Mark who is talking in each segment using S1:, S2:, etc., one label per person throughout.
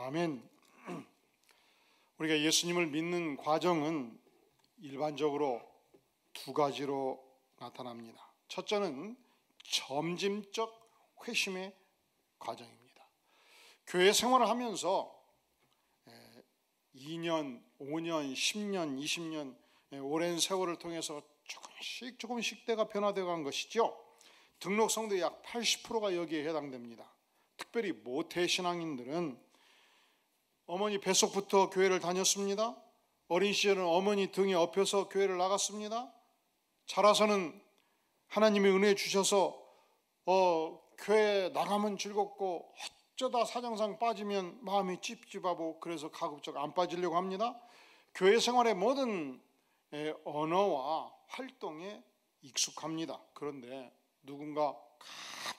S1: 아멘. 우리가 예수님을 믿는 과정은 일반적으로 두 가지로 나타납니다. 첫째는 점진적 회심의 과정입니다. 교회 생활을 하면서 2년, 5년, 10년, 20년 오랜 세월을 통해서 조금씩 때가 변화되어 간 것이죠. 등록 성도의 약 80%가 여기에 해당됩니다. 특별히 모태 신앙인들은 어머니 뱃속부터 교회를 다녔습니다. 어린 시절은 어머니 등에 업혀서 교회를 나갔습니다. 자라서는 하나님의 은혜 주셔서 교회 나가면 즐겁고 어쩌다 사정상 빠지면 마음이 찝찝하고 그래서 가급적 안 빠지려고 합니다. 교회 생활의 모든 언어와 활동에 익숙합니다. 그런데 누군가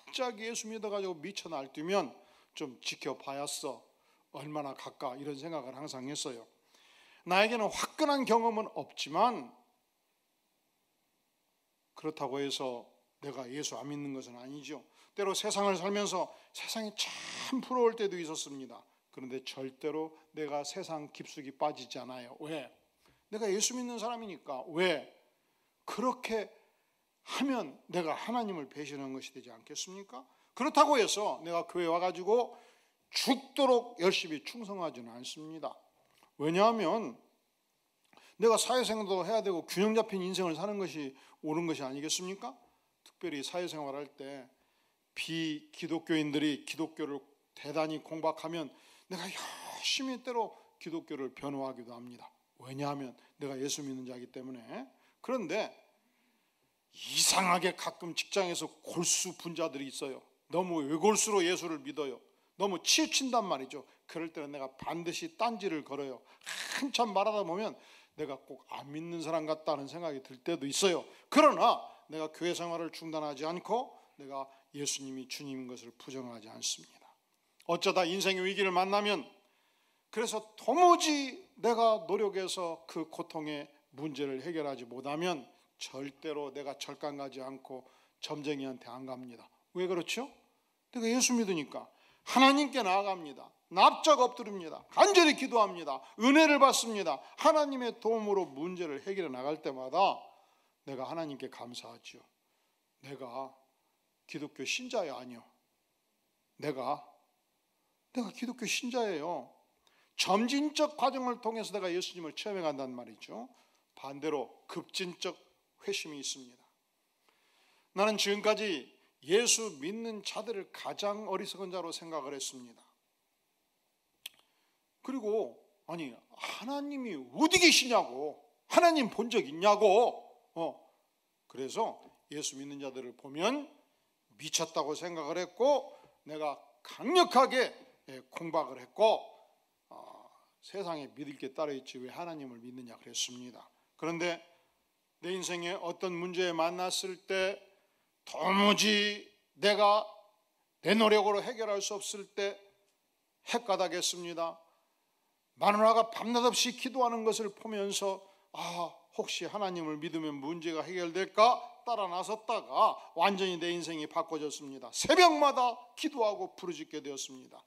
S1: 갑자기 예수 믿어가지고 미쳐 날뛰면 좀 지켜봐야써 얼마나 갈까 이런 생각을 항상 했어요. 나에게는 화끈한 경험은 없지만 그렇다고 해서 내가 예수 안 믿는 것은 아니죠. 때로 세상을 살면서 세상이 참 부러울 때도 있었습니다. 그런데 절대로 내가 세상 깊숙이 빠지지 않아요. 왜? 내가 예수 믿는 사람이니까. 왜? 그렇게 하면 내가 하나님을 배신한 것이 되지 않겠습니까? 그렇다고 해서 내가 교회 와가지고 죽도록 열심히 충성하지는 않습니다. 왜냐하면 내가 사회생활도 해야 되고 균형 잡힌 인생을 사는 것이 옳은 것이 아니겠습니까? 특별히 사회생활할 때 비기독교인들이 기독교를 대단히 공박하면 내가 열심히 때로 기독교를 변호하기도 합니다. 왜냐하면 내가 예수 믿는 자이기 때문에. 그런데 이상하게 가끔 직장에서 골수 분자들이 있어요. 너무 외골수로 예수를 믿어요. 너무 치우친단 말이죠. 그럴 때는 내가 반드시 딴지를 걸어요. 한참 말하다 보면 내가 꼭 안 믿는 사람 같다는 생각이 들 때도 있어요. 그러나 내가 교회 생활을 중단하지 않고 내가 예수님이 주님인 것을 부정하지 않습니다. 어쩌다 인생의 위기를 만나면 그래서 도무지 내가 노력해서 그 고통의 문제를 해결하지 못하면 절대로 내가 절간 가지 않고 점쟁이한테 안 갑니다. 왜 그렇죠? 내가 예수 믿으니까 하나님께 나아갑니다. 납작 엎드립니다. 간절히 기도합니다. 은혜를 받습니다. 하나님의 도움으로 문제를 해결해 나갈 때마다 내가 하나님께 감사하죠. 내가 기독교 신자야 아니요. 내가 기독교 신자예요. 점진적 과정을 통해서 내가 예수님을 체험해 간단 말이죠. 반대로 급진적 회심이 있습니다. 나는 지금까지 예수 믿는 자들을 가장 어리석은 자로 생각을 했습니다. 그리고 아니 하나님이 어디 계시냐고, 하나님 본 적 있냐고. 그래서 예수 믿는 자들을 보면 미쳤다고 생각을 했고 내가 강력하게 공박을 했고 세상에 믿을 게 따로 있지 왜 하나님을 믿느냐 그랬습니다. 그런데 내 인생에 어떤 문제에 만났을 때 도무지 내가 내 노력으로 해결할 수 없을 때 헷가닥했습니다. 마누라가 밤낮 없이 기도하는 것을 보면서 혹시 하나님을 믿으면 문제가 해결될까 따라 나섰다가 완전히 내 인생이 바꿔졌습니다. 새벽마다 기도하고 부르짖게 되었습니다.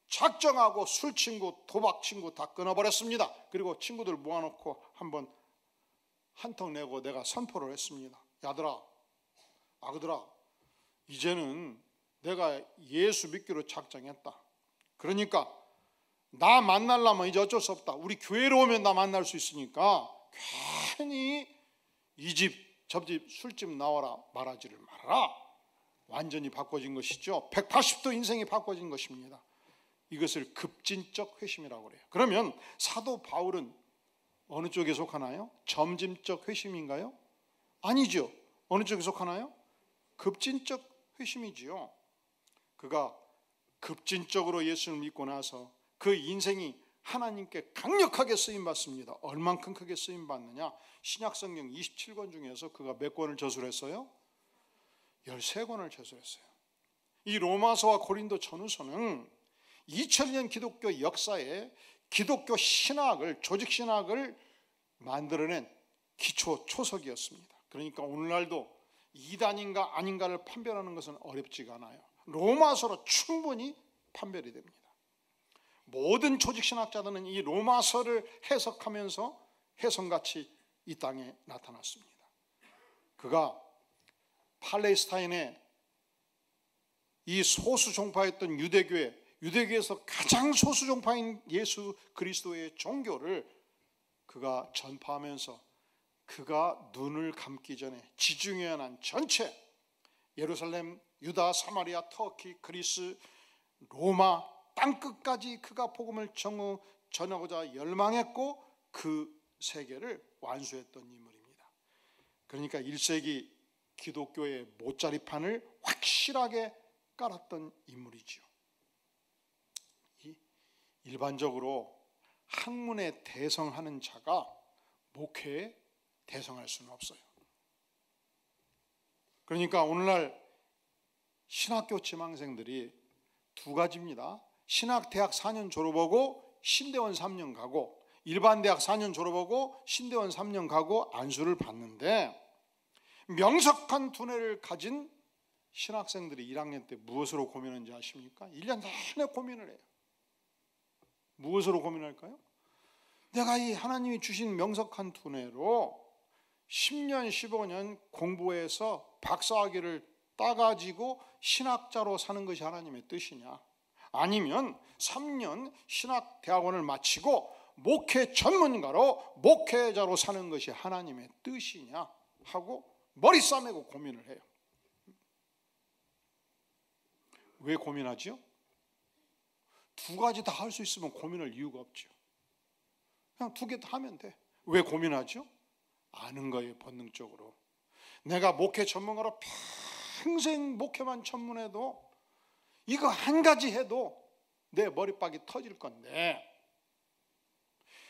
S1: 작정하고 술 친구, 도박 친구 다 끊어버렸습니다. 그리고 친구들 모아놓고 한번 한턱 내고 내가 선포를 했습니다. 야들아, 아그들아, 이제는 내가 예수 믿기로 작정했다. 그러니까 나 만나려면 이제 어쩔 수 없다. 우리 교회로 오면 나 만날 수 있으니까 괜히 이 집, 저 집, 술집 나와라 말하지를 말아라. 완전히 바꿔진 것이죠. 180도 인생이 바꿔진 것입니다. 이것을 급진적 회심이라고 그래요. 그러면 사도 바울은 어느 쪽에 속하나요? 점진적 회심인가요? 아니죠. 어느 쪽에 속하나요? 급진적 회심이지요. 그가 급진적으로 예수를 믿고 나서 그 인생이 하나님께 강력하게 쓰임받습니다. 얼만큼 크게 쓰임받느냐? 신약성경 27권 중에서 그가 몇 권을 저술했어요? 13권을 저술했어요. 이 로마서와 고린도 전후서는 2000년 기독교 역사에 기독교 신학을, 조직신학을 만들어낸 기초 초석이었습니다. 그러니까 오늘날도 이단인가 아닌가를 판별하는 것은 어렵지가 않아요. 로마서로 충분히 판별이 됩니다. 모든 조직신학자들은 이 로마서를 해석하면서 혜성같이 이 땅에 나타났습니다. 그가 팔레스타인의 이 소수 종파였던 유대교에서 가장 소수 종파인 예수 그리스도의 종교를 그가 전파하면서 그가 눈을 감기 전에 지중해 연안 전체 예루살렘, 유다, 사마리아, 터키, 그리스, 로마 땅끝까지 그가 복음을 전하고자 열망했고 그 세계를 완수했던 인물입니다. 그러니까 1세기 기독교의 못자리판을 확실하게 깔았던 인물이지요. 일반적으로 학문에 대성하는 자가 목회에 대성할 수는 없어요. 그러니까 오늘날 신학교 지망생들이 두 가지입니다. 신학대학 4년 졸업하고 신대원 3년 가고, 일반 대학 4년 졸업하고 신대원 3년 가고 안수를 받는데, 명석한 두뇌를 가진 신학생들이 1학년 때 무엇으로 고민하는지 아십니까? 1년 내내 고민을 해요. 무엇으로 고민할까요? 내가 이 하나님이 주신 명석한 두뇌로 10년, 15년 공부해서 박사학위를 따가지고 신학자로 사는 것이 하나님의 뜻이냐, 아니면 3년 신학대학원을 마치고 목회 전문가로 목회자로 사는 것이 하나님의 뜻이냐 하고 머리 싸매고 고민을 해요. 왜 고민하지요? 두 가지 다 할 수 있으면 고민할 이유가 없죠. 그냥 두 개 다 하면 돼. 왜 고민하죠? 아는 거예요. 본능적으로. 내가 목회 전문가로 평생 목회만 전문해도 이거 한 가지 해도 내 머리박이 터질 건데,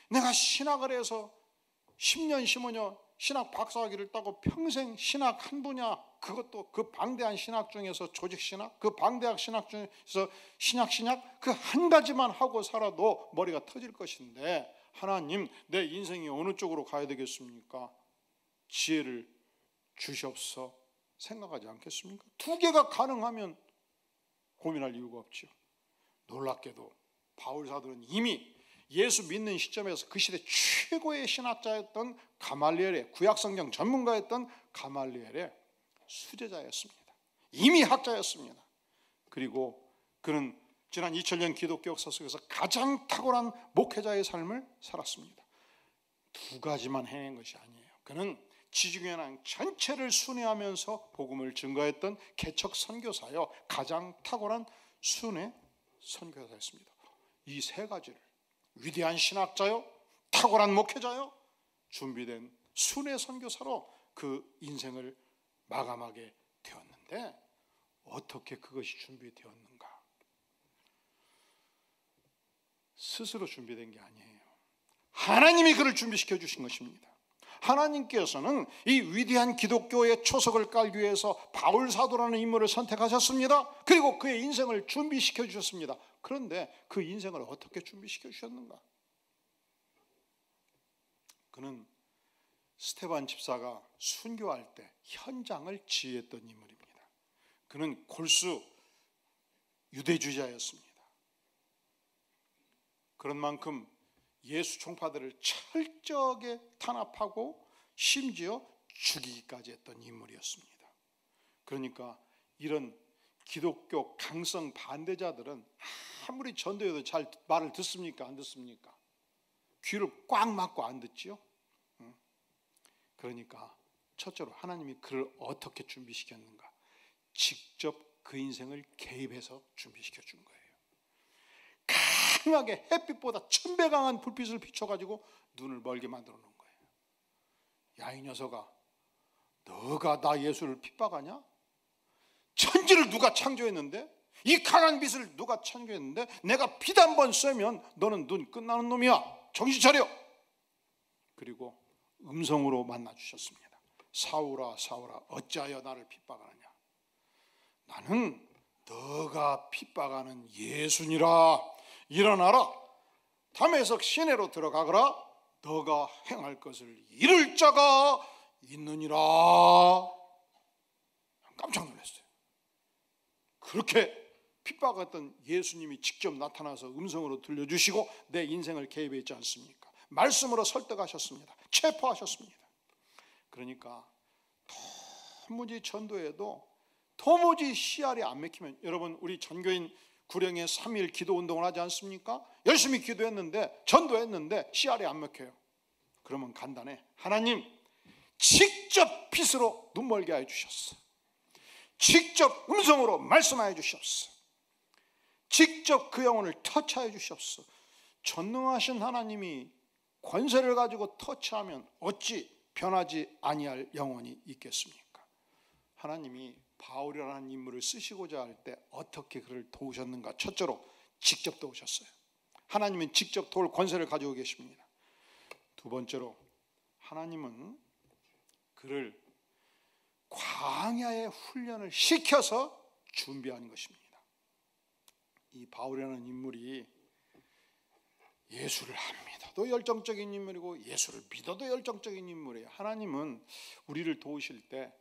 S1: 내가 신학을 해서 10년, 15년 신학 박사학위를 따고 평생 신학 한 분야, 그것도 그 방대한 신학 중에서 조직신학, 그 방대한 신학 중에서 신약 그 한 가지만 하고 살아도 머리가 터질 것인데, 하나님 내 인생이 어느 쪽으로 가야 되겠습니까? 지혜를 주시옵소서 생각하지 않겠습니까? 두 개가 가능하면 고민할 이유가 없죠. 놀랍게도 바울 사도는 이미 예수 믿는 시점에서 그 시대 최고의 신학자였던 가말리엘의, 구약성경 전문가였던 가말리엘의 수제자였습니다. 이미 학자였습니다. 그리고 그는 지난 2000년 기독교 역사 속에서 가장 탁월한 목회자의 삶을 살았습니다. 두 가지만 해낸 것이 아니에요. 그는 지중해난 전체를 순회하면서 복음을 증거했던 개척 선교사여 가장 탁월한 순회 선교사였습니다. 이 세 가지를 위대한 신학자요, 탁월한 목회자요, 준비된 순회 선교사로 그 인생을 마감하게 되었는데, 어떻게 그것이 준비되었는가? 스스로 준비된 게 아니에요. 하나님이 그를 준비시켜 주신 것입니다. 하나님께서는 이 위대한 기독교의 초석을 깔기 위해서 바울 사도라는 인물을 선택하셨습니다. 그리고 그의 인생을 준비시켜 주셨습니다. 그런데 그 인생을 어떻게 준비시켜 주셨는가? 그는 스데반 집사가 순교할 때 현장을 지휘했던 인물입니다. 그는 골수 유대주의자였습니다. 그런 만큼 예수 총파들을 철저하게 탄압하고 심지어 죽이기까지 했던 인물이었습니다. 그러니까 이런 기독교 강성 반대자들은 아무리 전도해도 잘 말을 듣습니까? 안 듣습니까? 귀를 꽉 막고 안 듣지요? 그러니까 첫째로 하나님이 그를 어떻게 준비시켰는가? 직접 그 인생을 개입해서 준비시켜 준 거예요. 강하게 햇빛보다 1000배 강한 불빛을 비춰가지고 눈을 멀게 만들어 놓은 거예요. 야, 이 녀석아, 너가 나 예수를 핍박하냐? 천지를 누가 창조했는데? 이 강한 빛을 누가 창조했는데? 내가 빛 한 번 쐬면 너는 눈 끝나는 놈이야. 정신 차려. 그리고 음성으로 만나 주셨습니다. 사울아 사울아 어찌하여 나를 핍박하느냐? 나는 너가 핍박하는 예수니라. 일어나라. 다메섹 시내로 들어가거라. 너가 행할 것을 이룰 자가 있느니라. 깜짝 놀랐어요. 그렇게 핍박했던 예수님이 직접 나타나서 음성으로 들려주시고 내 인생을 개입해 있지 않습니까? 말씀으로 설득하셨습니다. 체포하셨습니다. 그러니까 도무지 전도해도 도무지 씨알이 안 맥히면, 여러분 우리 전교인 구령에 3일 기도 운동을 하지 않습니까? 열심히 기도했는데 전도했는데 씨알이 안 맥혀요. 그러면 간단해. 하나님 직접 핏으로 눈멀게 해주셨어. 직접 음성으로 말씀하여 주시옵소서. 직접 그 영혼을 터치하여 주시옵소서. 전능하신 하나님이 권세를 가지고 터치하면 어찌 변하지 아니할 영혼이 있겠습니까? 하나님이 바울이라는 인물을 쓰시고자 할 때 어떻게 그를 도우셨는가? 첫째로 직접 도우셨어요. 하나님은 직접 도울 권세를 가지고 계십니다. 두 번째로 하나님은 그를 광야의 훈련을 시켜서 준비한 것입니다. 이 바울이라는 인물이 예수를 합니다도 열정적인 인물이고 예수를 믿어도 열정적인 인물이에요. 하나님은 우리를 도우실 때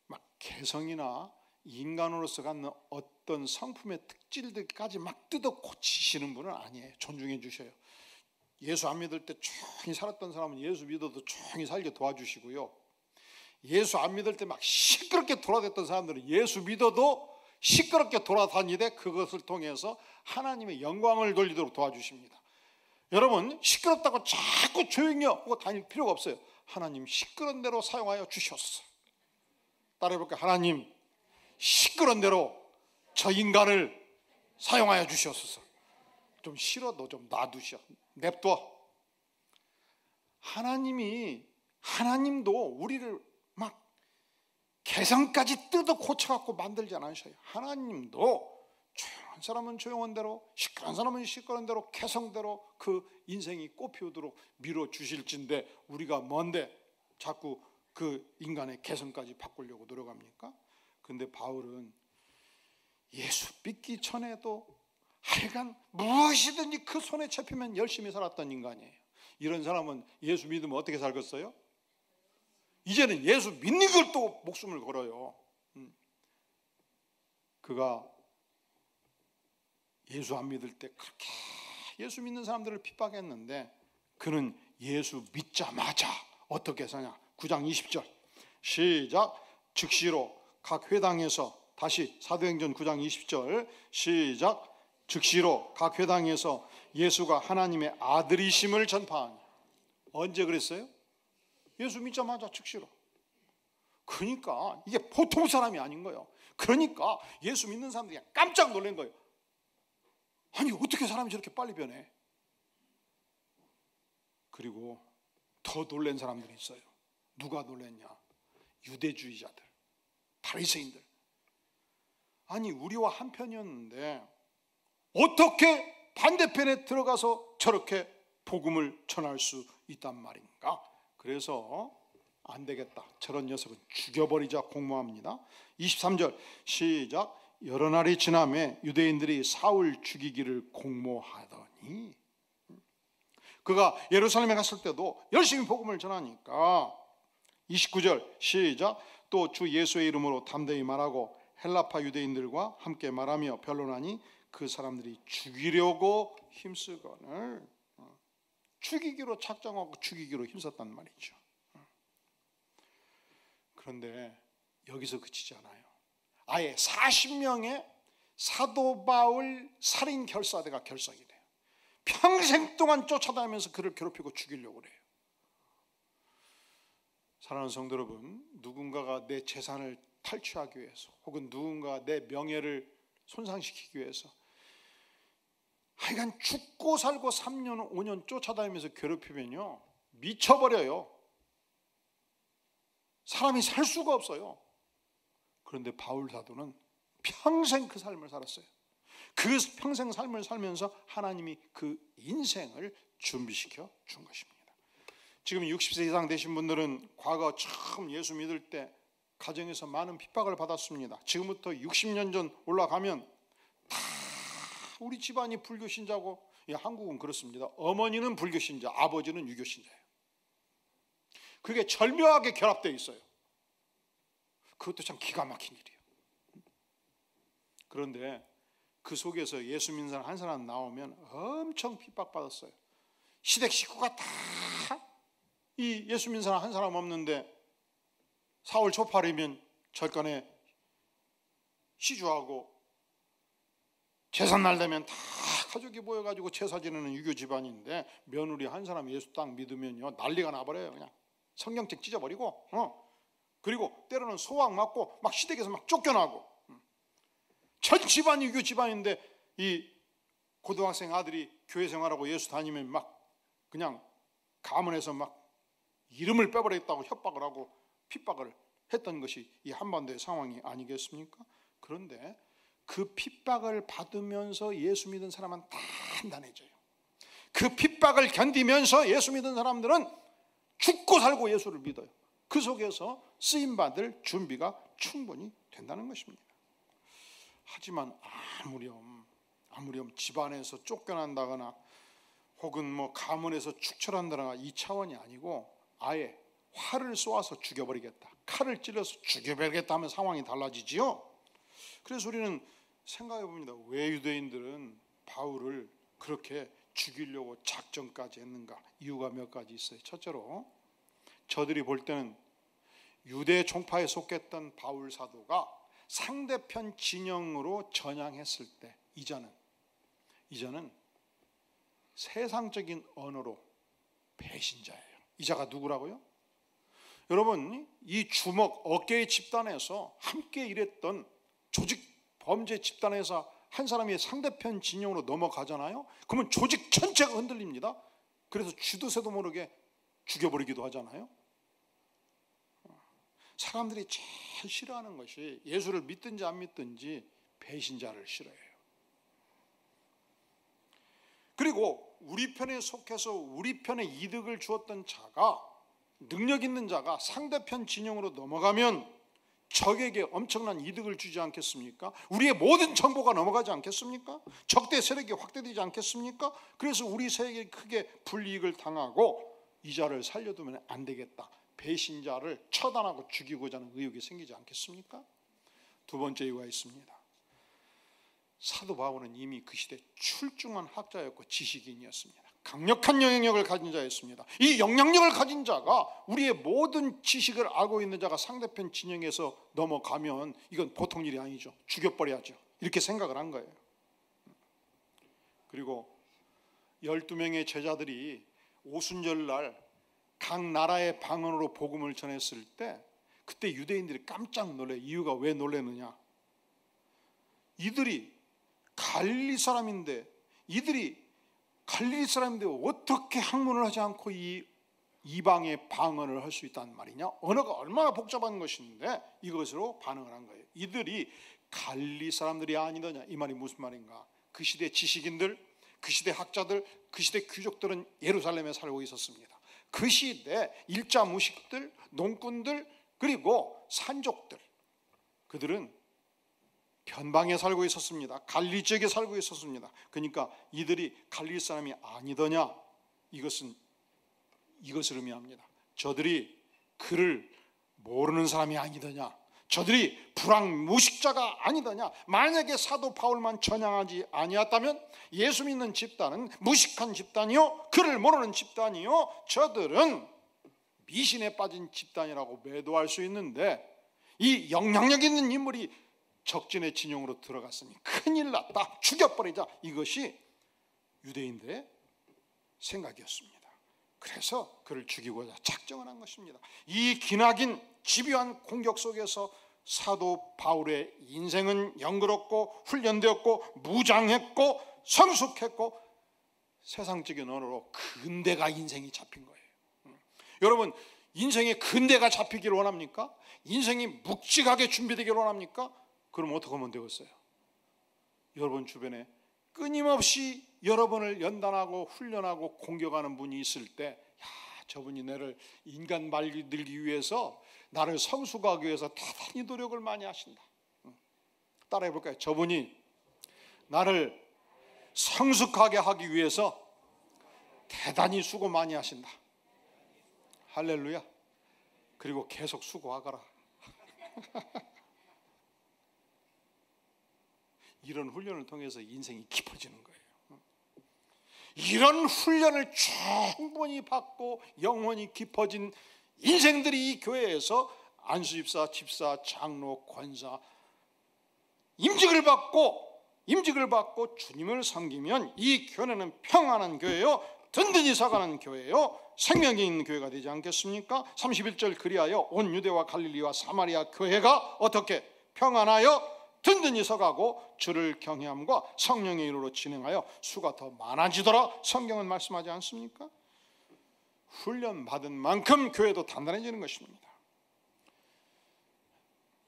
S1: 막 개성이나 인간으로서 갖는 어떤 성품의 특질들까지 막 뜯어 고치시는 분은 아니에요. 존중해 주셔요. 예수 안 믿을 때 조용히 살았던 사람은 예수 믿어도 조용히 살게 도와주시고요. 예수 안 믿을 때 막 시끄럽게 돌아다녔던 사람들은 예수 믿어도 시끄럽게 돌아다니되 그것을 통해서 하나님의 영광을 돌리도록 도와주십니다. 여러분 시끄럽다고 자꾸 조용히 하고 다닐 필요가 없어요. 하나님 시끄러운 대로 사용하여 주셨어. 따라해볼까요? 하나님 시끄러운 대로 저 인간을 사용하여 주시옵소서. 좀 싫어, 너 좀 놔두셔, 냅둬. 하나님도 우리를 막 개성까지 뜯어 고쳐갖고 만들지 않으셔요. 하나님도 조용한 사람은 조용한 대로, 시끄러운 사람은 시끄러운 대로, 개성대로 그 인생이 꽃피우도록 밀어주실진데 우리가 뭔데 자꾸 그 인간의 개성까지 바꾸려고 노력합니까? 근데 바울은 예수 믿기 전에도 하여간 무엇이든지 그 손에 잡히면 열심히 살았던 인간이에요. 이런 사람은 예수 믿으면 어떻게 살겠어요? 이제는 예수 믿는 걸 또 목숨을 걸어요. 그가 예수 안 믿을 때 그렇게 예수 믿는 사람들을 핍박했는데 그는 예수 믿자마자 어떻게 사냐? 9장 20절 시작. 즉시로 각 회당에서, 다시 사도행전 9장 20절 시작. 즉시로 각 회당에서 예수가 하나님의 아들이심을 전파하니. 언제 그랬어요? 예수 믿자마자 즉시로. 그러니까 이게 보통 사람이 아닌 거예요. 그러니까 예수 믿는 사람들이 깜짝 놀란 거예요. 아니 어떻게 사람이 저렇게 빨리 변해? 그리고 더 놀란 사람들이 있어요. 누가 놀랐냐? 유대주의자들, 바리새인들. 아니 우리와 한편이었는데 어떻게 반대편에 들어가서 저렇게 복음을 전할 수 있단 말인가? 그래서 안 되겠다, 저런 녀석은 죽여버리자 공모합니다. 23절 시작. 여러 날이 지나매 유대인들이 사울 죽이기를 공모하더니, 그가 예루살렘에 갔을 때도 열심히 복음을 전하니까 29절 시작. 또 주 예수의 이름으로 담대히 말하고 헬라파 유대인들과 함께 말하며 변론하니 그 사람들이 죽이려고 힘쓰거늘. 죽이기로 작정하고 죽이기로 힘썼단 말이죠. 그런데 여기서 그치지 않아요. 아예 40명의 사도 바울 살인 결사대가 결성이 돼요. 평생 동안 쫓아다니면서 그를 괴롭히고 죽이려고 그래요. 사랑하는 성도 여러분, 누군가가 내 재산을 탈취하기 위해서 혹은 누군가가 내 명예를 손상시키기 위해서 하여간 죽고 살고 3년 5년 쫓아다니면서 괴롭히면요 미쳐버려요. 사람이 살 수가 없어요. 그런데 바울 사도는 평생 그 삶을 살았어요. 그 평생 삶을 살면서 하나님이 그 인생을 준비시켜 준 것입니다. 지금 60세 이상 되신 분들은 과거 처음 예수 믿을 때 가정에서 많은 핍박을 받았습니다. 지금부터 60년 전 올라가면 다 우리 집안이 불교 신자고, 한국은 그렇습니다. 어머니는 불교 신자, 아버지는 유교 신자예요. 그게 절묘하게 결합되어 있어요. 그것도 참 기가 막힌 일이에요. 그런데 그 속에서 예수 믿는 사람 한 사람 나오면 엄청 핍박받았어요. 시댁 식구가 다 이 예수 믿는 사람 한 사람 없는데 4월 초팔이면 절간에 시주하고 제삿날 되면 다 가족이 모여가지고 제사 지내는 유교 집안인데 며느리 한 사람 예수 딱 믿으면요 난리가 나버려요. 그냥 성경책 찢어버리고 그리고 때로는 소학 맞고 막 시댁에서 막 쫓겨나고 전 집안이 유교 집안인데 이 고등학생 아들이 교회 생활하고 예수 다니면 막 그냥 가문에서 막 이름을 빼버리겠다고 협박을 하고 핍박을 했던 것이 이 한반도의 상황이 아니겠습니까? 그런데 그 핍박을 받으면서 예수 믿은 사람은 단단해져요. 그 핍박을 견디면서 예수 믿은 사람들은 죽고 살고 예수를 믿어요. 그 속에서 쓰임받을 준비가 충분히 된다는 것입니다. 하지만 아무렴 집안에서 쫓겨난다거나 혹은 뭐 가문에서 축출한다거나 이 차원이 아니고 아예 활을 쏘아서 죽여버리겠다, 칼을 찔러서 죽여버리겠다 하면 상황이 달라지지요. 그래서 우리는 생각해 봅니다. 왜 유대인들은 바울을 그렇게 죽이려고 작전까지 했는가? 이유가 몇 가지 있어요. 첫째로 저들이 볼 때는 유대 종파에 속했던 바울 사도가 상대편 진영으로 전향했을 때 이전은 세상적인 언어로 배신자예요. 이 자가 누구라고요? 여러분, 이 주먹 어깨의 집단에서 함께 일했던 조직 범죄 집단에서 한 사람이 상대편 진영으로 넘어가잖아요. 그러면 조직 전체가 흔들립니다. 그래서 쥐도 새도 모르게 죽여버리기도 하잖아요. 사람들이 제일 싫어하는 것이 예수를 믿든지 안 믿든지 배신자를 싫어해요. 그리고 우리 편에 속해서 우리 편에 이득을 주었던 자가, 능력 있는 자가 상대편 진영으로 넘어가면 적에게 엄청난 이득을 주지 않겠습니까? 우리의 모든 정보가 넘어가지 않겠습니까? 적대 세력이 확대되지 않겠습니까? 그래서 우리 세력이 크게 불이익을 당하고 이 자를 살려두면 안 되겠다, 배신자를 처단하고 죽이고자 하는 의욕이 생기지 않겠습니까? 두 번째 이유가 있습니다. 사도 바울은 이미 그 시대 출중한 학자였고 지식인이었습니다. 강력한 영향력을 가진 자였습니다. 이 영향력을 가진 자가, 우리의 모든 지식을 알고 있는 자가 상대편 진영에서 넘어가면 이건 보통 일이 아니죠. 죽여버려야죠. 이렇게 생각을 한 거예요. 그리고 12명의 제자들이 오순절날 각 나라의 방언으로 복음을 전했을 때 그때 유대인들이 깜짝 놀래. 이유가 왜 놀랐느냐? 이들이 갈릴리 사람인데 어떻게 학문을 하지 않고 이 이방의 방언을 할 수 있다는 말이냐? 언어가 얼마나 복잡한 것인데 이것으로 반응을 한 거예요. 이들이 갈릴리 사람들이 아니더냐? 이 말이 무슨 말인가? 그 시대 지식인들, 그 시대 학자들, 그 시대 귀족들은 예루살렘에 살고 있었습니다. 그 시대 일자 무식들, 농꾼들, 그리고 산족들, 그들은 변방에 살고 있었습니다. 갈릴리 지역에 살고 있었습니다. 그러니까 이들이 갈릴리 사람이 아니더냐? 이것을 의미합니다. 저들이 그를 모르는 사람이 아니더냐? 저들이 불황무식자가 아니더냐? 만약에 사도 바울만 전향하지 아니었다면 예수 믿는 집단은 무식한 집단이요, 그를 모르는 집단이요, 저들은 미신에 빠진 집단이라고 매도할 수 있는데, 이 영향력 있는 인물이 적진의 진영으로 들어갔으니 큰일 났다, 죽여버리자, 이것이 유대인들의 생각이었습니다. 그래서 그를 죽이고자 작정을 한 것입니다. 이 기나긴 집요한 공격 속에서 사도 바울의 인생은 영그럽고 훈련되었고 무장했고 성숙했고 세상적인 언어로 근대가 인생이 잡힌 거예요. 여러분, 인생에 근대가 잡히기를 원합니까? 인생이 묵직하게 준비되기를 원합니까? 그럼 어떻게 하면 되겠어요? 여러분 주변에 끊임없이 여러분을 연단하고 훈련하고 공격하는 분이 있을 때, 야, 저분이 나를 인간 만들기 위해서, 나를 성숙하기 위해서 대단히 노력을 많이 하신다. 따라해 볼까요? 저분이 나를 성숙하게 하기 위해서 대단히 수고 많이 하신다. 할렐루야. 그리고 계속 수고하거라. 이런 훈련을 통해서 인생이 깊어지는 거예요. 이런 훈련을 충분히 받고 영혼이 깊어진 인생들이 이 교회에서 안수집사, 집사, 장로, 권사 임직을 받고 주님을 섬기면 이 교회는 평안한 교회요, 든든히 서가는 교회요, 생명이 있는 교회가 되지 않겠습니까? 31절 그리하여 온 유대와 갈릴리와 사마리아 교회가 어떻게 평안하여 든든히 서가고 주를 경외함과 성령의 일로 진행하여 수가 더 많아지더라. 성경은 말씀하지 않습니까? 훈련 받은 만큼 교회도 단단해지는 것입니다.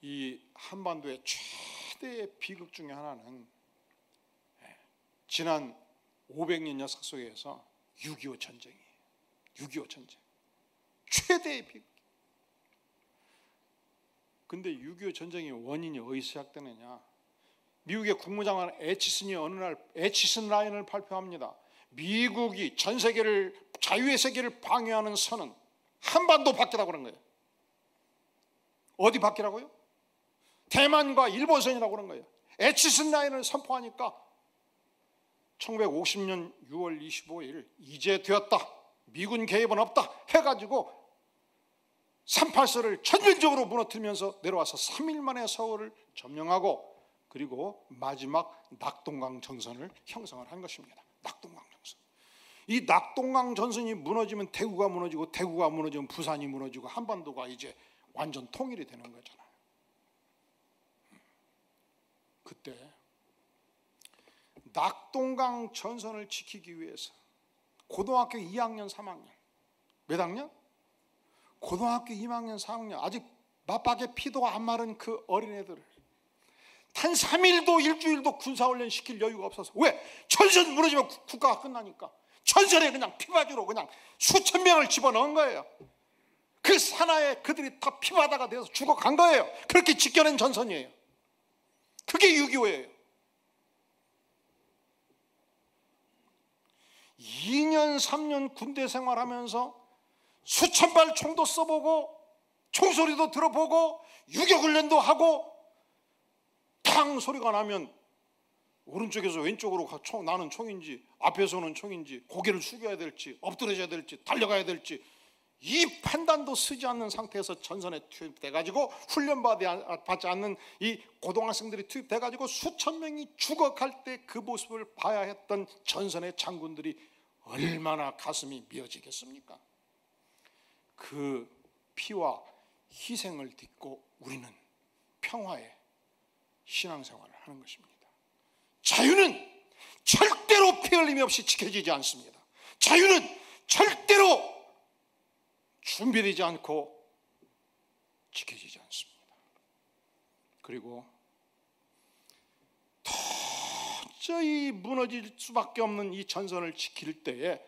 S1: 이 한반도의 최대의 비극 중에 하나는 지난 500년 역사 속에서 6.25 전쟁이에요. 6.25 전쟁 최대의 비극. 근데 6.25 전쟁의 원인이 어디서 시작되느냐? 미국의 국무장관 애치슨이 어느 날 애치슨 라인을 발표합니다. 미국이 전 세계를, 자유의 세계를 방해하는 선은 한반도 밖이라고 그런 거예요. 어디 밖이라고요? 대만과 일본선이라고 그런 거예요. 애치슨 라인을 선포하니까 1950년 6월 25일 이제 되었다, 미군 개입은 없다 해가지고 38선을 전면적으로 무너뜨리면서 내려와서 3일 만에 서울을 점령하고, 그리고 마지막 낙동강 전선을 형성을 한 것입니다. 낙동강 전선. 이 낙동강 전선이 무너지면 대구가 무너지고, 대구가 무너지면 부산이 무너지고, 한반도가 이제 완전 통일이 되는 거잖아요. 그때 낙동강 전선을 지키기 위해서 고등학교 2학년 3학년, 몇 학년? 고등학교 2학년 4학년, 아직 맞박에 피도 안 마른 그 어린애들을 단 3일도 일주일도 군사훈련 시킬 여유가 없어서. 왜? 전선 무너지면 국가가 끝나니까 전선에 그냥 피바지로 그냥 수천 명을 집어넣은 거예요. 그 산하에 그들이 다 피바다가 되어서 죽어간 거예요. 그렇게 지켜낸 전선이에요. 그게 6.25예요 2년 3년 군대 생활하면서 수천 발 총도 써보고 총소리도 들어보고 유격훈련도 하고, 탕 소리가 나면 오른쪽에서 왼쪽으로 나는 총인지 앞에서는 총인지 고개를 숙여야 될지 엎드려야 될지 달려가야 될지 이 판단도 쓰지 않는 상태에서 전선에 투입돼가지고 훈련받지 않는 이 고등학생들이 투입돼가지고 수천 명이 죽어갈 때 그 모습을 봐야 했던 전선의 장군들이 얼마나 가슴이 미어지겠습니까? 그 피와 희생을 딛고 우리는 평화의 신앙생활을 하는 것입니다. 자유는 절대로 피 흘림이 없이 지켜지지 않습니다. 자유는 절대로 준비되지 않고 지켜지지 않습니다. 그리고 도저히 무너질 수밖에 없는 이 전선을 지킬 때에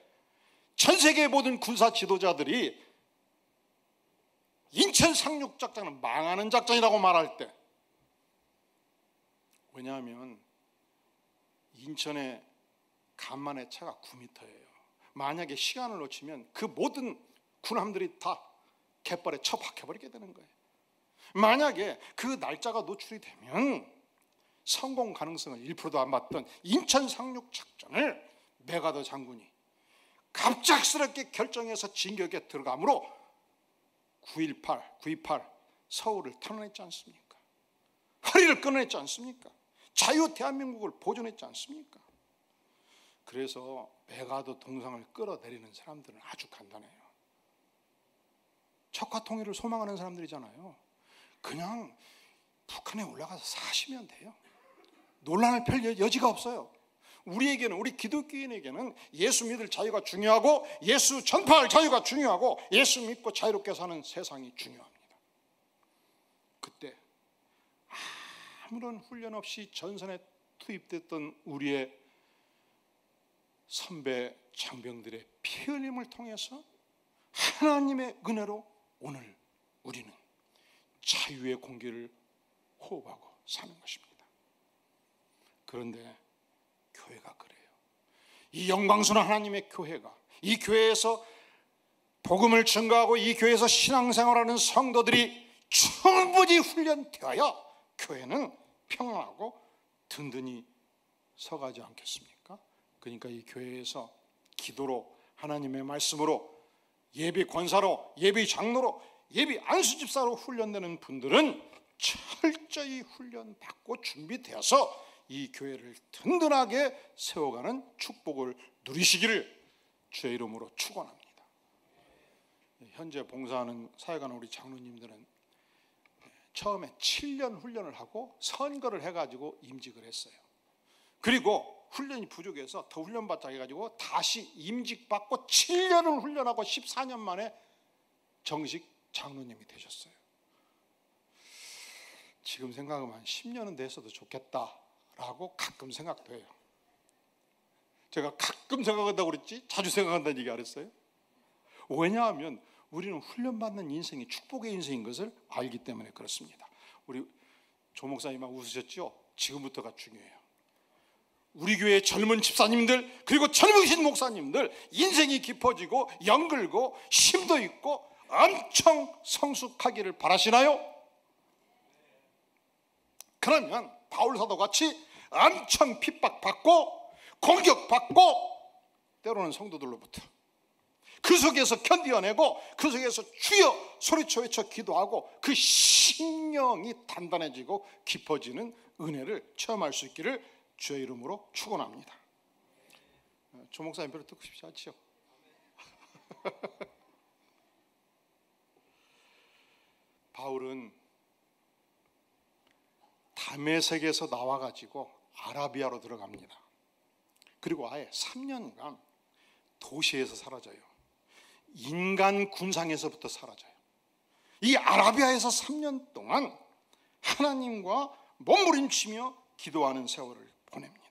S1: 전 세계의 모든 군사 지도자들이 인천 상륙 작전은 망하는 작전이라고 말할 때, 왜냐하면 인천의 간만의 차가 9m예요. 만약에 시간을 놓치면 그 모든 군함들이 다 갯벌에 처박혀버리게 되는 거예요. 만약에 그 날짜가 노출이 되면 성공 가능성을 1%도 안 봤던 인천 상륙 작전을 메가더 장군이 갑작스럽게 결정해서 진격에 들어가므로 9.28 서울을 탈환했지 않습니까? 허리를 끊어냈지 않습니까? 자유 대한민국을 보존했지 않습니까? 그래서 메가더 동상을 끌어내리는 사람들은 아주 간단해요. 척화 통일을 소망하는 사람들이잖아요. 그냥 북한에 올라가서 사시면 돼요. 논란을 펼 여지가 없어요. 우리에게는, 우리 기독교인에게는 예수 믿을 자유가 중요하고 예수 전파할 자유가 중요하고 예수 믿고 자유롭게 사는 세상이 중요합니다. 그때 아무런 훈련 없이 전선에 투입됐던 우리의 선배 장병들의 피 흘림을 통해서 하나님의 은혜로 오늘 우리는 자유의 공기를 호흡하고 사는 것입니다. 그런데 교회가 그래요. 이 영광스러운 하나님의 교회가, 이 교회에서 복음을 증거하고 이 교회에서 신앙생활하는 성도들이 충분히 훈련되어야 교회는 평안하고 든든히 서가지 않겠습니까? 그러니까 이 교회에서 기도로, 하나님의 말씀으로, 예배 권사로, 예배 장로로, 예배 안수집사로 훈련되는 분들은 철저히 훈련받고 준비되어서 이 교회를 든든하게 세워가는 축복을 누리시기를 주의 이름으로 축원합니다. 현재 봉사하는 사역하는 우리 장로님들은 처음에 7년 훈련을 하고 선거를 해가지고 임직을 했어요. 그리고 훈련이 부족해서 더 훈련받자 해가지고 다시 임직받고 7년을 훈련하고 14년 만에 정식 장로님이 되셨어요. 지금 생각하면 10년은 됐어도 좋겠다라고 가끔 생각도 해요. 제가 가끔 생각한다고 그랬지 자주 생각한다는 얘기 안 했어요? 왜냐하면 우리는 훈련받는 인생이 축복의 인생인 것을 알기 때문에 그렇습니다. 우리 조 목사님 웃으셨죠? 지금부터가 중요해요. 우리 교회의 젊은 집사님들 그리고 젊으신 목사님들 인생이 깊어지고 연글고 힘도 있고 엄청 성숙하기를 바라시나요? 그러면 바울 사도 같이 엄청 핍박받고 공격받고 때로는 성도들로부터 그 속에서 견디어내고 그 속에서 주여 소리쳐 외쳐 기도하고 그 심령이 단단해지고 깊어지는 은혜를 체험할 수 있기를 주의 이름으로 축원합니다. 조 목사님 별로 듣고 싶지 않죠? 바울은 다메섹에서 나와가지고 아라비아로 들어갑니다. 그리고 아예 3년간 도시에서 사라져요. 인간 군상에서부터 사라져요. 이 아라비아에서 3년 동안 하나님과 몸부림치며 기도하는 세월을 보냅니다.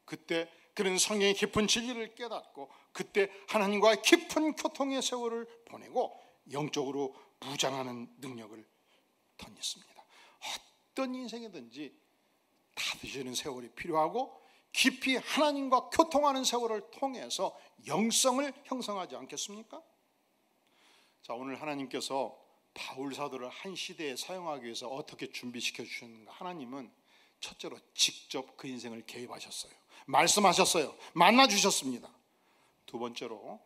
S1: 그때 그는 성경의 깊은 진리를 깨닫고 그때 하나님과의 깊은 교통의 세월을 보내고 영적으로 무장하는 능력을 덧입습니다. 어떤 인생이든지 다투시는 세월이 필요하고 깊이 하나님과 교통하는 세월을 통해서 영성을 형성하지 않겠습니까? 자, 오늘 하나님께서 바울 사도를 한 시대에 사용하기 위해서 어떻게 준비시켜 주셨는가? 하나님은 첫째로 직접 그 인생을 개입하셨어요. 말씀하셨어요. 만나 주셨습니다. 두 번째로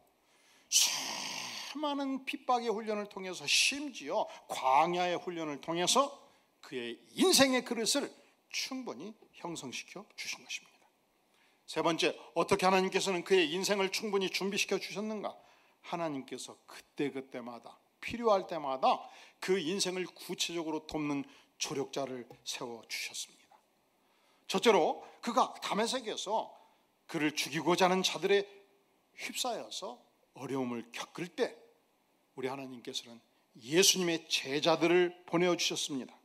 S1: 수많은 핍박의 훈련을 통해서 심지어 광야의 훈련을 통해서 그의 인생의 그릇을 충분히 형성시켜 주신 것입니다. 세 번째, 어떻게 하나님께서는 그의 인생을 충분히 준비시켜 주셨는가? 하나님께서 그때그때마다 필요할 때마다 그 인생을 구체적으로 돕는 조력자를 세워주셨습니다. 첫째로 그가 다메섹에서 그를 죽이고자 하는 자들의 휩싸여서 어려움을 겪을 때 우리 하나님께서는 예수님의 제자들을 보내주셨습니다.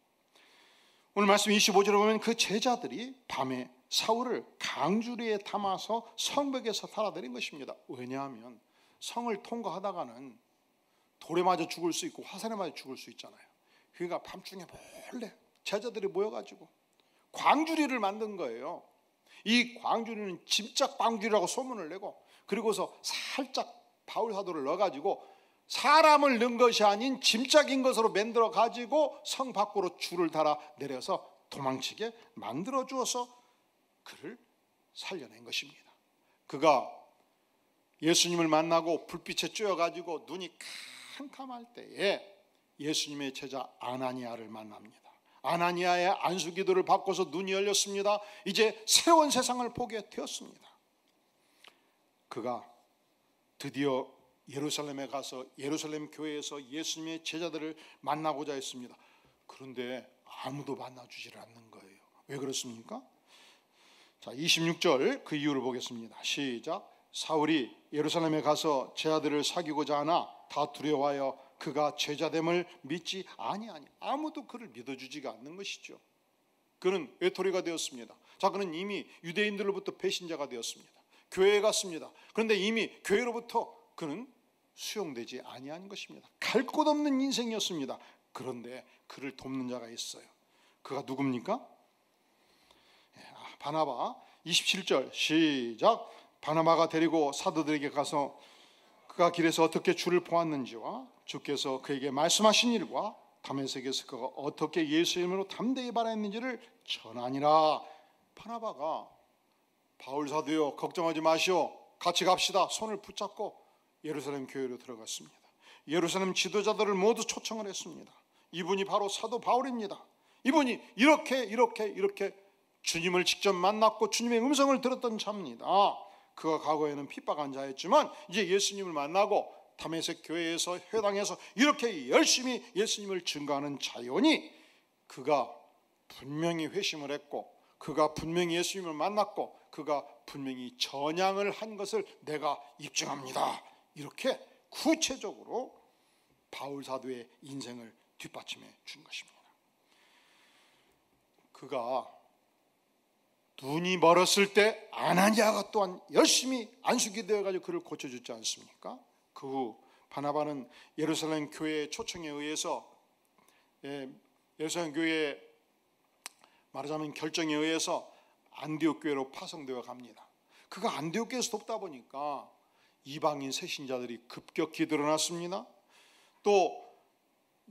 S1: 오늘 말씀 25절에 보면 그 제자들이 밤에 사울을 강주리에 담아서 성벽에서 달아내린 것입니다. 왜냐하면 성을 통과하다가는 돌에 맞아 죽을 수 있고 화살에 맞아 죽을 수 있잖아요. 그러니까 밤중에 몰래 제자들이 모여가지고 광주리를 만든 거예요. 이 광주리는 짐짝 광주리라고 소문을 내고 그리고서 살짝 바울 사도를 넣어가지고 사람을 넣은 것이 아닌 짐짝인 것으로 만들어 가지고 성 밖으로 줄을 달아 내려서 도망치게 만들어 주어서 그를 살려낸 것입니다. 그가 예수님을 만나고 불빛에 쬐어가지고 눈이 캄캄할 때에 예수님의 제자 아나니아를 만납니다. 아나니아의 안수기도를 받고서 눈이 열렸습니다. 이제 새로운 세상을 보게 되었습니다. 그가 드디어 예루살렘에 가서 예루살렘 교회에서 예수님의 제자들을 만나고자 했습니다. 그런데 아무도 만나주질 않는 거예요. 왜 그렇습니까? 자, 26절 그 이유를 보겠습니다. 시작. 사울이 예루살렘에 가서 제자들을 사귀고자 하나 다 두려워하여 그가 제자됨을 믿지 아니하니 아무도 그를 믿어주지가 않는 것이죠. 그는 외톨이가 되었습니다. 자, 그는 이미 유대인들로부터 배신자가 되었습니다. 교회에 갔습니다. 그런데 이미 교회로부터 그는 수용되지 아니한 것입니다. 갈 곳 없는 인생이었습니다. 그런데 그를 돕는 자가 있어요. 그가 누굽니까? 바나바. 27절 시작. 바나바가 데리고 사도들에게 가서 그가 길에서 어떻게 주를 보았는지와 주께서 그에게 말씀하신 일과 다메섹에서 그가 어떻게 예수 이름으로 담대히 말했는지를 전하니라. 바나바가 바울 사도요, 걱정하지 마시오, 같이 갑시다, 손을 붙잡고 예루살렘 교회로 들어갔습니다. 예루살렘 지도자들을 모두 초청을 했습니다. 이분이 바로 사도 바울입니다. 이분이 이렇게 주님을 직접 만났고 주님의 음성을 들었던 자입니다. 그가 과거에는 핍박한 자였지만 이제 예수님을 만나고 다메섹 교회에서, 회당에서 이렇게 열심히 예수님을 증거하는 자요니 그가 분명히 회심을 했고, 그가 분명히 예수님을 만났고, 그가 분명히 전향을 한 것을 내가 입증합니다. 이렇게 구체적으로 바울 사도의 인생을 뒷받침해 준 것입니다. 그가 눈이 멀었을 때 아나니아가 또한 열심히 안수기도해 가지고 그를 고쳐주지 않습니까? 그 후 바나바는 예루살렘 교회의 초청에 의해서, 예루살렘 교회의 말하자면 결정에 의해서 안디옥 교회로 파송되어 갑니다. 그가 안디옥 교회에서 돕다 보니까 이방인 새신자들이 급격히 늘어났습니다. 또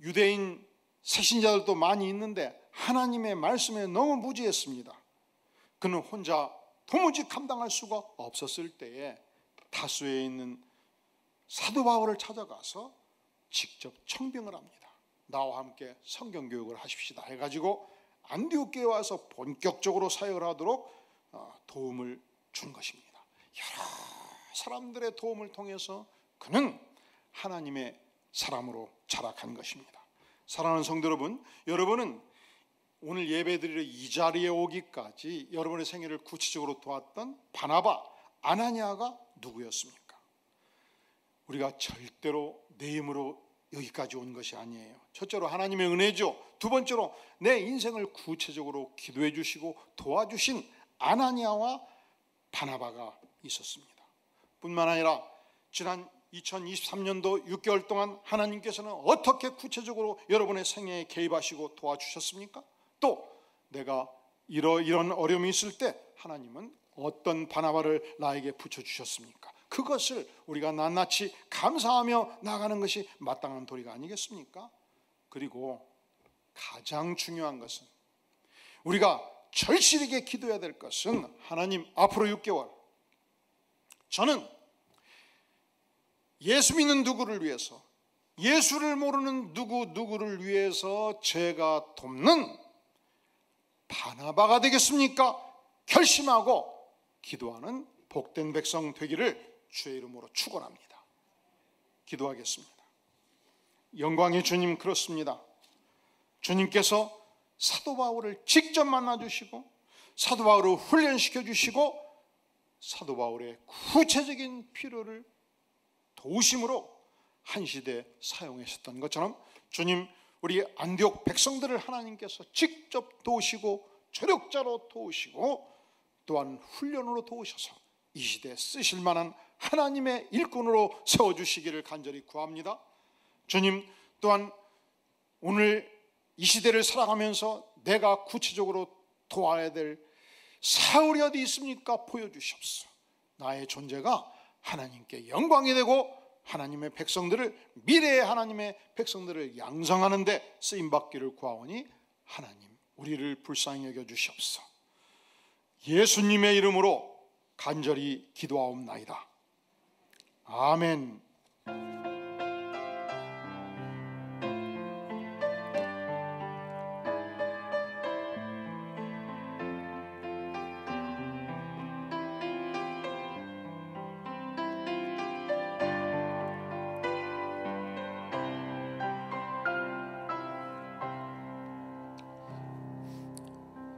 S1: 유대인 새신자들도 많이 있는데 하나님의 말씀에 너무 무지했습니다. 그는 혼자 도무지 감당할 수가 없었을 때에 다수에 있는 사도 바울을 찾아가서 직접 청빙을 합니다. 나와 함께 성경 교육을 하십시다 해가지고 안디옥 교회에 와서 본격적으로 사역을 하도록 도움을 준 것입니다. 여러 사람들의 도움을 통해서 그는 하나님의 사람으로 자락한 것입니다. 사랑하는 성도 여러분, 여러분은 오늘 예배드리러 이 자리에 오기까지 여러분의 생애를 구체적으로 도왔던 바나바, 아나니아가 누구였습니까? 우리가 절대로 내 힘으로 여기까지 온 것이 아니에요. 첫째로 하나님의 은혜죠. 두 번째로 내 인생을 구체적으로 기도해 주시고 도와주신 아나니아와 바나바가 있었습니다. 뿐만 아니라 지난 2023년도 6개월 동안 하나님께서는 어떻게 구체적으로 여러분의 생애에 개입하시고 도와주셨습니까? 또 내가 이런 어려움이 있을 때 하나님은 어떤 바나바를 나에게 붙여주셨습니까? 그것을 우리가 낱낱이 감사하며 나가는 것이 마땅한 도리가 아니겠습니까? 그리고 가장 중요한 것은 우리가 절실하게 기도해야 될 것은, 하나님 앞으로 6개월 저는 예수 믿는 누구를 위해서, 예수를 모르는 누구를 위해서 제가 돕는 바나바가 되겠습니까? 결심하고 기도하는 복된 백성 되기를 주의 이름으로 축원합니다. 기도하겠습니다. 영광의 주님, 그렇습니다. 주님께서 사도 바울을 직접 만나주시고 사도 바울을 훈련시켜 주시고 사도 바울의 구체적인 필요를 도우심으로 한 시대 사용하셨던 것처럼 주님, 우리 안디옥 백성들을 하나님께서 직접 도우시고 조력자로 도우시고 또한 훈련으로 도우셔서 이 시대에 쓰실 만한 하나님의 일꾼으로 세워주시기를 간절히 구합니다. 주님, 또한 오늘 이 시대를 살아가면서 내가 구체적으로 도와야 될 사울이 어디 있습니까? 보여주시옵소서. 나의 존재가 하나님께 영광이 되고 하나님의 백성들을, 미래의 하나님의 백성들을 양성하는 데 쓰임받기를 구하오니 하나님 우리를 불쌍히 여겨주시옵소서. 예수님의 이름으로 간절히 기도하옵나이다. 아멘.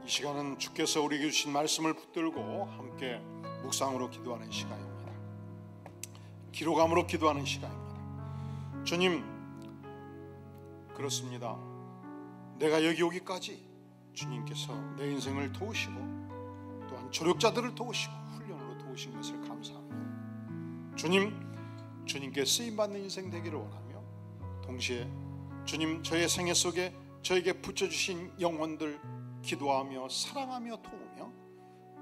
S1: 이 시간은 주께서 우리에게 주신 말씀을 붙들고 함께 묵상으로 기도하는 시간입니다. 기로감으로 기도하는 시간입니다. 주님, 그렇습니다. 내가 여기 오기까지 주님께서 내 인생을 도우시고 또한 조력자들을 도우시고 훈련으로 도우신 것을 감사합니다. 주님, 주님께 쓰임받는 인생 되기를 원하며 동시에 주님, 저의 생애 속에 저에게 붙여주신 영혼들 기도하며 사랑하며 도우며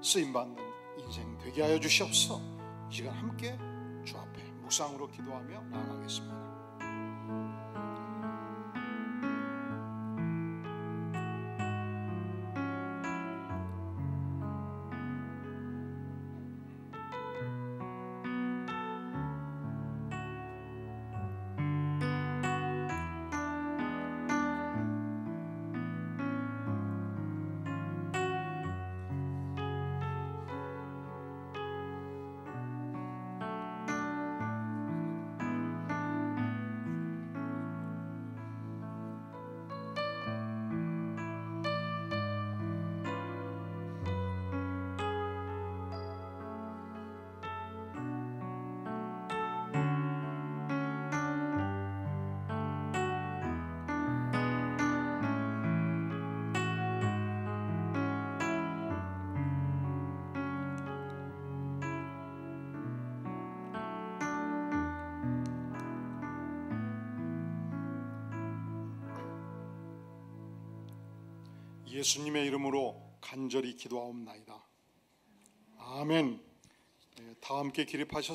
S1: 쓰임받는 인생 되게 하여 주시옵소서. 이 시간 함께 주 앞에 묵상으로 기도하며 나아가겠습니다. 예수님의 이름으로 간절히 기도하옵나이다. 아멘. 다 함께 기립하셨습니다.